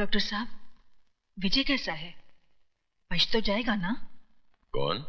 Doctor साहब, विजय कैसा है? बच तो जाएगा ना? कौन?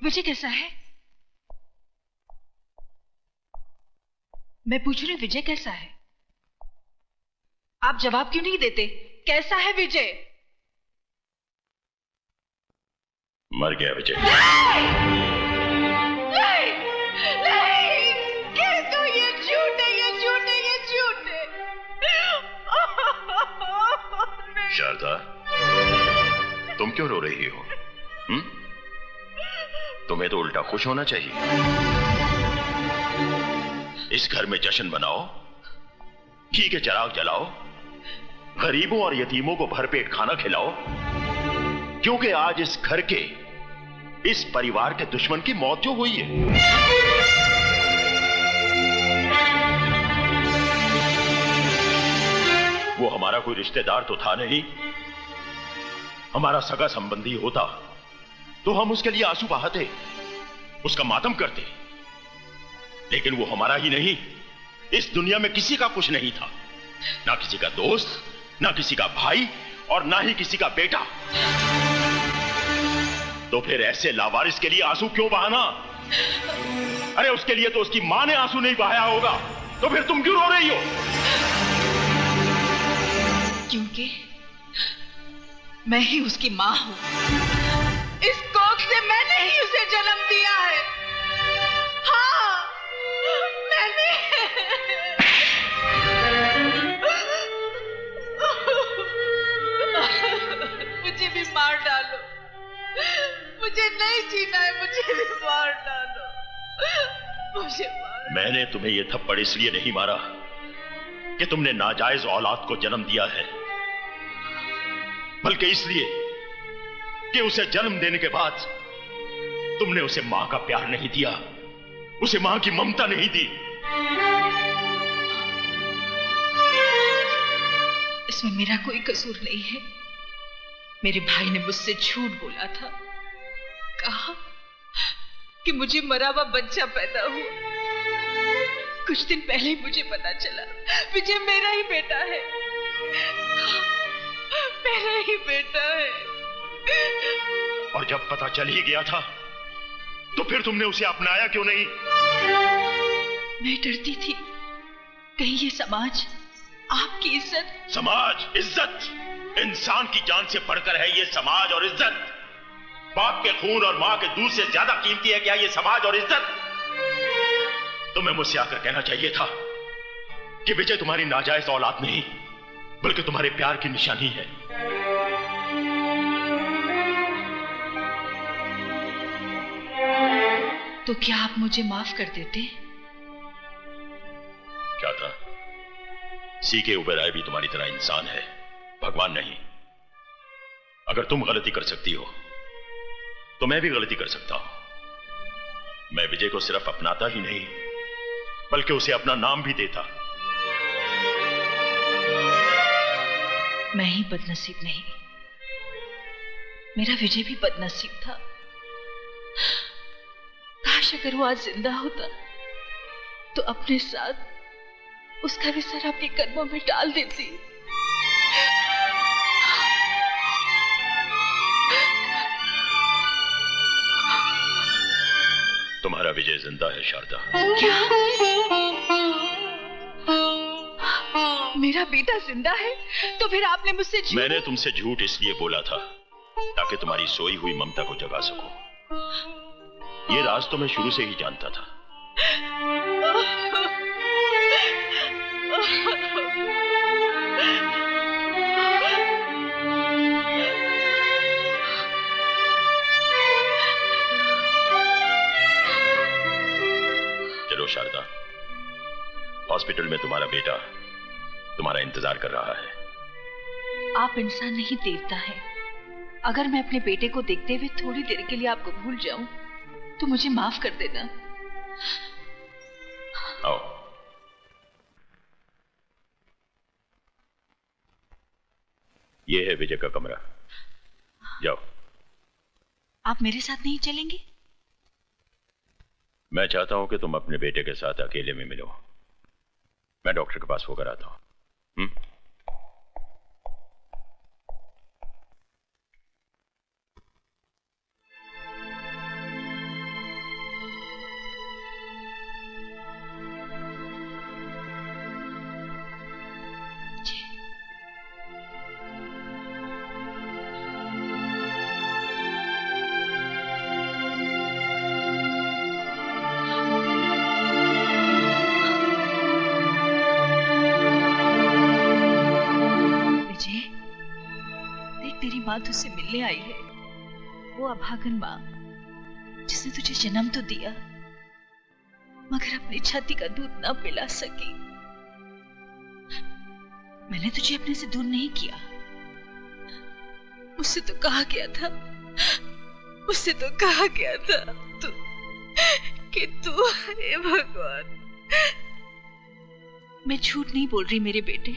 विजय कैसा है? मैं पूछ रही हूँ, विजय कैसा है? आप जवाब क्यों नहीं देते? कैसा है विजय? मर गया विजय। नहीं! नहीं! नहीं! तो ये झूठ है, ये झूठ है, ये झूठ है। शारदा, तुम क्यों रो रही हो? तुम्हें तो उल्टा खुश होना चाहिए। इस घर में जश्न मनाओ, घी के चिराग जलाओ, गरीबों और यतीमों को भरपेट खाना खिलाओ, क्योंकि आज इस घर के, इस परिवार के दुश्मन की मौत जो हुई है, वो हमारा कोई रिश्तेदार तो था नहीं। हमारा सगा संबंधी होता तो हम उसके लिए आंसू बहाते, उसका मातम करते, लेकिन वो हमारा ही नहीं, इस दुनिया में किसी का कुछ नहीं था। ना किसी का दोस्त, ना किसी का भाई, और ना ही किसी का बेटा। तो फिर ऐसे लावारिस के लिए आंसू क्यों बहाना? अरे उसके लिए तो उसकी मां ने आंसू नहीं बहाया होगा, तो फिर तुम क्यों रो रही हो? क्योंकि मैं ही उसकी मां हूं। इस कोख से मैंने ही उसे जन्म दिया है। हाँ, मैंने। मुझे भी मार डालो, मुझे नहीं जीना है, मुझे भी मार डालो, मुझे मार। मैंने तुम्हें यह थप्पड़ इसलिए नहीं मारा कि तुमने नाजायज औलाद को जन्म दिया है, बल्कि इसलिए कि उसे जन्म देने के बाद तुमने उसे मां का प्यार नहीं दिया, उसे मां की ममता नहीं दी। इसमें मेरा कोई कसूर नहीं है। मेरे भाई ने मुझसे झूठ बोला था, कहा कि मुझे मरा हुआ बच्चा पैदा हुआ। कुछ दिन पहले ही मुझे पता चला विजय मेरा ही बेटा है, मेरा ही बेटा है। और जब पता चल ही गया था तो फिर तुमने उसे अपनाया क्यों नहीं? मैं डरती थी कहीं ये समाज आपकी इज्जत। समाज, इज्जत, इंसान की जान से बढ़कर है ये समाज और इज्जत। बाप के खून और मां के दूध से ज्यादा कीमती है क्या ये समाज और इज्जत? तुम्हें मुझसे आकर कहना चाहिए था कि विजय तुम्हारी नाजायज औलाद नहीं, बल्कि तुम्हारे प्यार की निशानी है। तो क्या आप मुझे माफ कर देते? क्या था? सीके उबेराय भी तुम्हारी तरह इंसान है, भगवान नहीं। अगर तुम गलती कर सकती हो तो मैं भी गलती कर सकता हूं। मैं विजय को सिर्फ अपनाता ही नहीं, बल्कि उसे अपना नाम भी देता। मैं ही बदनसीब नहीं, मेरा विजय भी बदनसीब था। काश अगर वो आज जिंदा होता तो अपने साथ उसका भी सर अपने कदमों में डाल देती। तुम्हारा विजय जिंदा है शारदा। क्या? मेरा बेटा जिंदा है? तो फिर आपने मुझसे झूठ? मैंने तुमसे झूठ इसलिए बोला था ताकि तुम्हारी सोई हुई ममता को जगा सकूं। ये राज तो मैं शुरू से ही जानता था। चलो शारदा, हॉस्पिटल में तुम्हारा बेटा तुम्हारा इंतजार कर रहा है। आप इंसान नहीं देवता है। अगर मैं अपने बेटे को देखते हुए थोड़ी देर के लिए आपको भूल जाऊं तो मुझे माफ कर देना। आओ। ये है विजय का कमरा, जाओ। आप मेरे साथ नहीं चलेंगे? मैं चाहता हूं कि तुम अपने बेटे के साथ अकेले में मिलो। मैं डॉक्टर के पास होकर आता हूं। माँ तुझसे मिलने आई है, वो अभागन माँ जिसने तुझे जन्म तो दिया मगर अपनी छाती का दूध ना पिला सकी। मैंने तुझे अपने से दूर नहीं किया। मुझसे तो कहा गया था, मुझसे तो कहा गया था कि तू, हे भगवान। मैं झूठ नहीं बोल रही मेरे बेटे,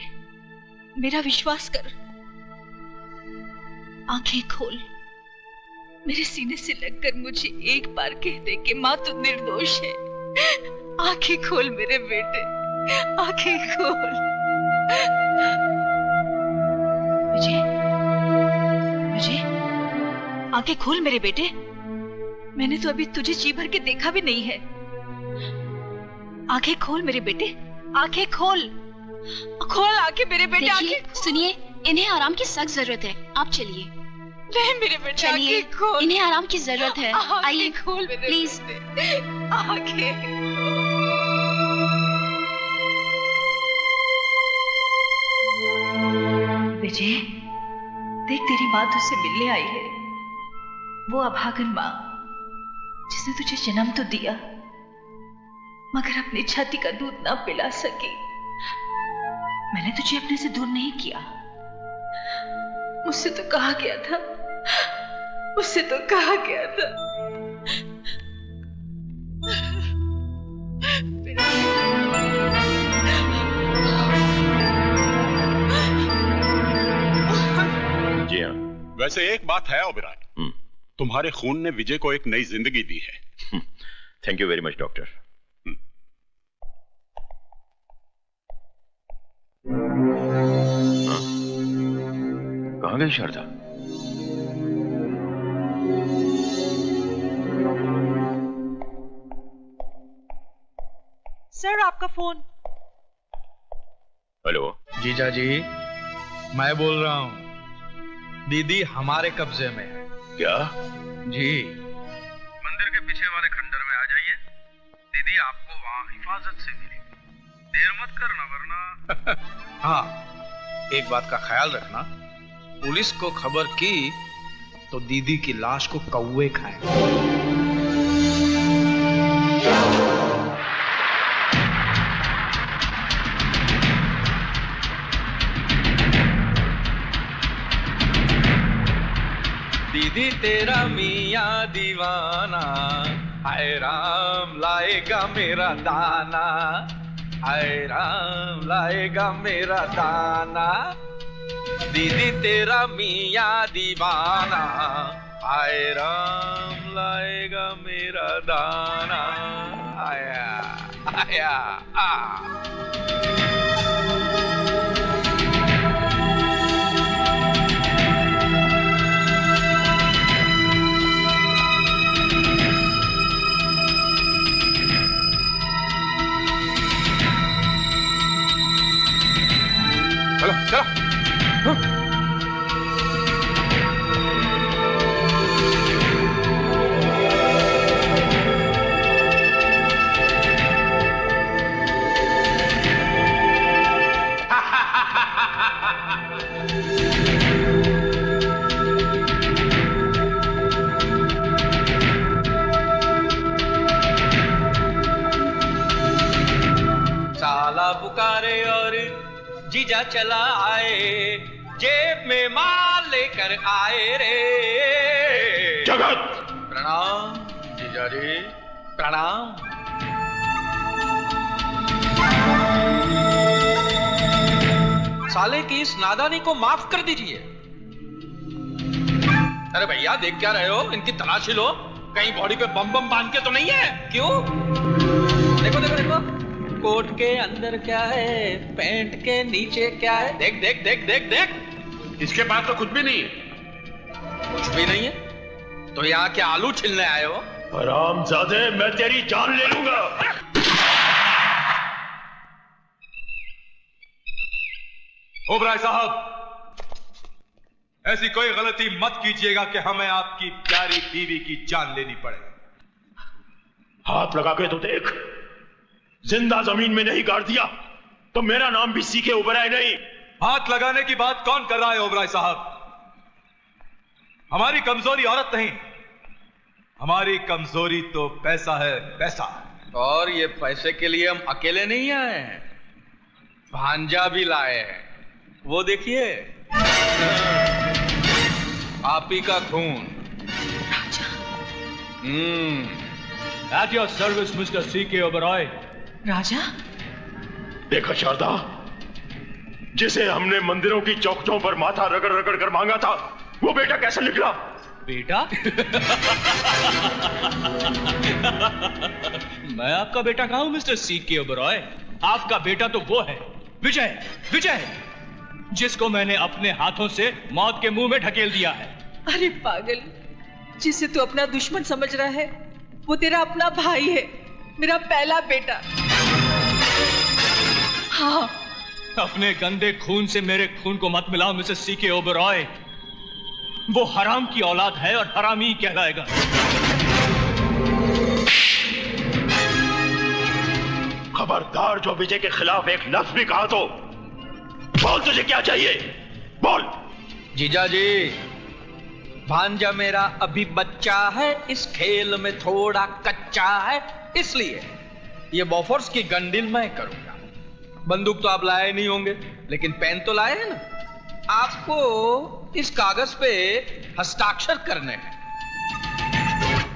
मेरा विश्वास कर। आंखें खोल, मेरे सीने से लगकर मुझे एक बार कह दे कि माँ तू निर्दोष है। आंखें खोल मेरे बेटे, आंखें खोल। विजय, विजय, आंखें खोल मेरे बेटे। मैंने तो अभी तुझे जी भर के देखा भी नहीं है। आंखें खोल मेरे बेटे, आंखें खोल, खोल आंखें मेरे बेटे। आंखें सुनिए, इन्हें आराम की सख्त जरूरत है, आप चलिए। नहीं मेरे बेटे, चलिए, इन्हें आराम की जरूरत है। आइए खोल मेरे प्लीज। आंखें विजय, देख तेरी माँ तुझसे मिलने आई है, वो अभागन माँ जिसने तुझे जन्म तो दिया मगर अपनी छाती का दूध ना पिला सकी। मैंने तुझे अपने से दूर नहीं किया। मुझसे तो कहा गया था, मुझसे तो कहा गया था। जी हाँ। वैसे एक बात है ओबेरॉय, तुम्हारे खून ने विजय को एक नई जिंदगी दी है। Thank you very much doctor. कहाँ गई शारदा? सर आपका फोन। हेलो। जीजा जी, मैं बोल रहा हूँ। दीदी हमारे कब्जे में है। क्या? जी, मंदिर के पीछे वाले खंडर में आ जाइए। दीदी आपको वहाँ हिफाजत से मिलेगी। देर मत करना वरना। हाँ, एक बात का ख्याल रखना, पुलिस को खबर की तो दीदी की लाश को कौवे खाएंगे। दीदी तेरा मियाँ दीवाना, हाय राम लाएगा मेरा दाना, हाय राम लाएगा मेरा दाना। दीदी तेरा मियाँ दीवाना, हाय राम लाएगा मेरा दाना। आया आया आ। चलो चलो। साला पुकारे और जीजा चला आए, जेब में माल लेकर आए रे। जगत! प्रणाम जीजाजी, प्रणाम। साले की इस नादानी को माफ कर दीजिए। अरे भैया देख क्या रहे हो? इनकी तलाशी लो, कहीं बॉडी पे बम बम बांध के तो नहीं है? क्यों? देखो देखो देखो, कोट के अंदर क्या है, पैंट के नीचे क्या है? देख देख देख देख देख। इसके पास तो कुछ भी नहीं है। कुछ भी नहीं है तो यहाँ क्या आलू छिलने आए हो? हरामजादे, मैं तेरी जान ले लूंगा। ओबराय साहब, ऐसी कोई गलती मत कीजिएगा कि हमें आपकी प्यारी बीवी की जान लेनी पड़े। हाथ लगा के तो देख, जिंदा जमीन में नहीं गाड़ दिया तो मेरा नाम भी सीके ओबराय नहीं। हाथ लगाने की बात कौन कर रहा है ओबराय साहब? हमारी कमजोरी औरत नहीं, हमारी कमजोरी तो पैसा है, पैसा। और ये पैसे के लिए हम अकेले नहीं आए हैं, भांजा भी लाए हैं। वो देखिए, आप ही का खून। At your service, Mr. C.K. Oberoi. राजा, देखा शारदा, जिसे हमने मंदिरों की चौखटों पर माथा रगड़ रगड़ कर मांगा था, वो बेटा कैसे निकला? बेटा? मैं आपका बेटा कहाँ हूं मिस्टर C.K. Oberoi? आपका बेटा तो वो है, विजय, विजय, जिसको मैंने अपने हाथों से मौत के मुंह में ढकेल दिया है। अरे पागल, जिसे तू अपना दुश्मन समझ रहा है वो तेरा अपना भाई है, मेरा पहला बेटा। हाँ, अपने गंदे खून से मेरे खून को मत मिलाओ मिसेस C.K. Oberoi। वो हराम की औलाद है और हरामी कहलाएगा। खबरदार, जो विजय के खिलाफ एक लफ्ज भी कहा तो बोल, तुझे क्या चाहिए? बोल। जीजा जी, भांजा मेरा अभी बच्चा है, इस खेल में थोड़ा कच्चा है, इसलिए ये बॉफोर्स की गंडिल मैं करूंगा। बंदूक तो आप लाए नहीं होंगे, लेकिन पेन तो लाए हैं ना। आपको इस कागज पे हस्ताक्षर करने हैं।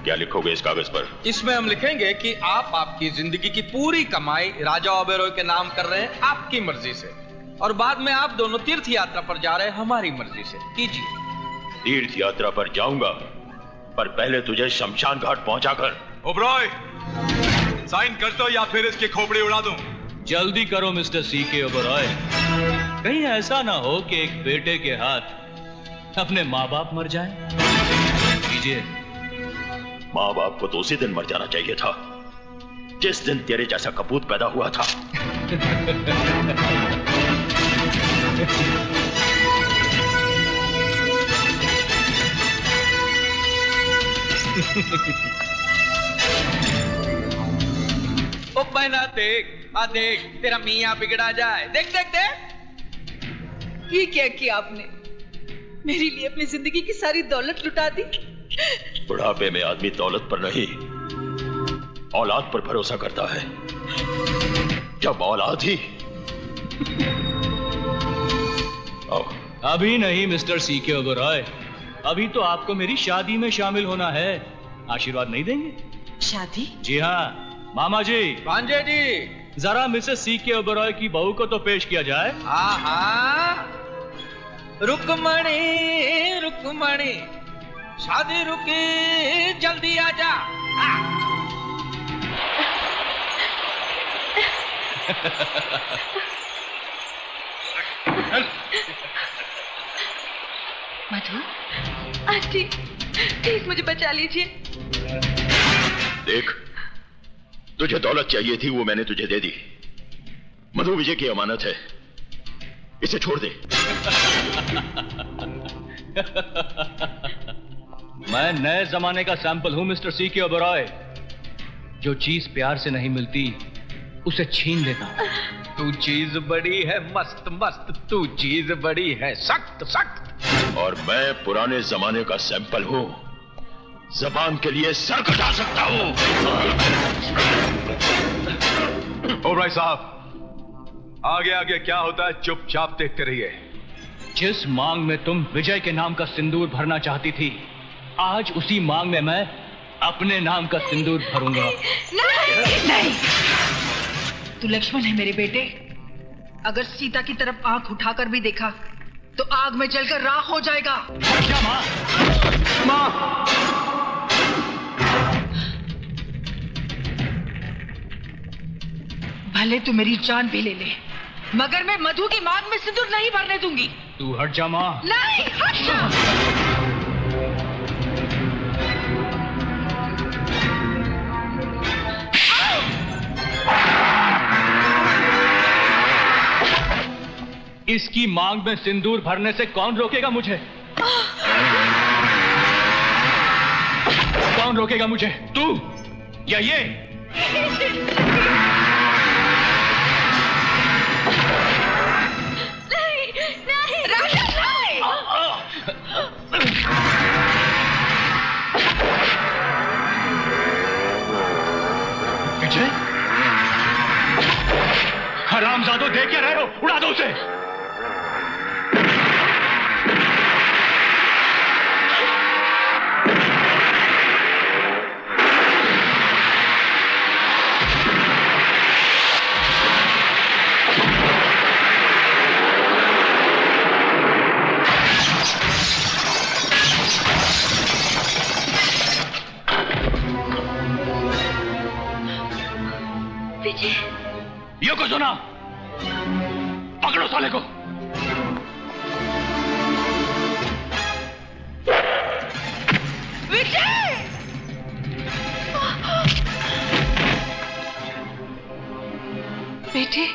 क्या लिखोगे इस कागज पर? इसमें हम लिखेंगे कि आप आपकी जिंदगी की पूरी कमाई राजा ओबेरॉय के नाम कर रहे हैं, आपकी मर्जी से, और बाद में आप दोनों तीर्थ यात्रा पर जा रहे हैं, हमारी मर्जी से। कीजिए। तीर्थ यात्रा पर जाऊंगा, पर पहले तुझे शमशान घाट पहुंचाकर। ओबरॉय, साइन कर दो या फिर इसकी खोपड़ी उड़ा दूं। जल्दी करो मिस्टर C.K. Oberoi। कहीं ऐसा ना हो कि एक बेटे के हाथ अपने माँ बाप मर जाएं। कीजिए। माँ बाप को तो उसी दिन मर जाना चाहिए था जिस दिन तेरे जैसा कपूत पैदा हुआ था। ओ बहना देख, आ देख, तेरा मियाँ बिगड़ा जाए। देख देख देख। ये क्या किया आपने? मेरे लिए अपनी जिंदगी की सारी दौलत लुटा दी। बुढ़ापे में आदमी दौलत पर नहीं, औलाद पर भरोसा करता है। जब औलाद ही। अभी नहीं मिस्टर C.K. Oberoi, अभी तो आपको मेरी शादी में शामिल होना है। आशीर्वाद नहीं देंगे? शादी? जी हाँ मामा जी। भांजे जी, जरा मिसेस C.K. Oberoi की बहू को तो पेश किया जाए। हाँ हाँ, रुकमणी रुकमणी, शादी रुकी, जल्दी आ जा। मधु, आंटी, प्लीज मुझे बचा लीजिए। देख, तुझे दौलत चाहिए थी, वो मैंने तुझे दे दी। मधु विजय की अमानत है, इसे छोड़ दे। मैं नए जमाने का सैंपल हूं मिस्टर C.K. Oberoi। जो चीज प्यार से नहीं मिलती उसे छीन लेता हूं। तू चीज बड़ी है मस्त मस्त, तू चीज बड़ी है सख्त सख्त। और मैं पुराने जमाने का सैंपल हूं, जबान के लिए सर कटा सकता हूं। ओबराय साहब, आगे आगे क्या होता है चुपचाप देखते रहिए। जिस मांग में तुम विजय के नाम का सिंदूर भरना चाहती थी, आज उसी मांग में मैं अपने नाम का सिंदूर भरूंगा। नहीं, नहीं। तू लक्ष्मण है मेरे बेटे। अगर सीता की तरफ आंख उठाकर भी देखा तो आग में जलकर राख हो जाएगा। क्या माँ? माँ! भले तू मेरी जान भी ले ले, मगर मैं मधु की मांग में सिंदूर नहीं भरने दूंगी। तू हट जा माँ। नहीं, हट जा। इसकी मांग में सिंदूर भरने से कौन रोकेगा मुझे? कौन रोकेगा मुझे? तू या ये? नहीं, नहीं, राक्षस नहीं। विजय, हरामजादों, देख क्या रहे हो? उड़ा दो उसे। विजय, यो को सुना, पकड़ो साले को। विजय! बेटे,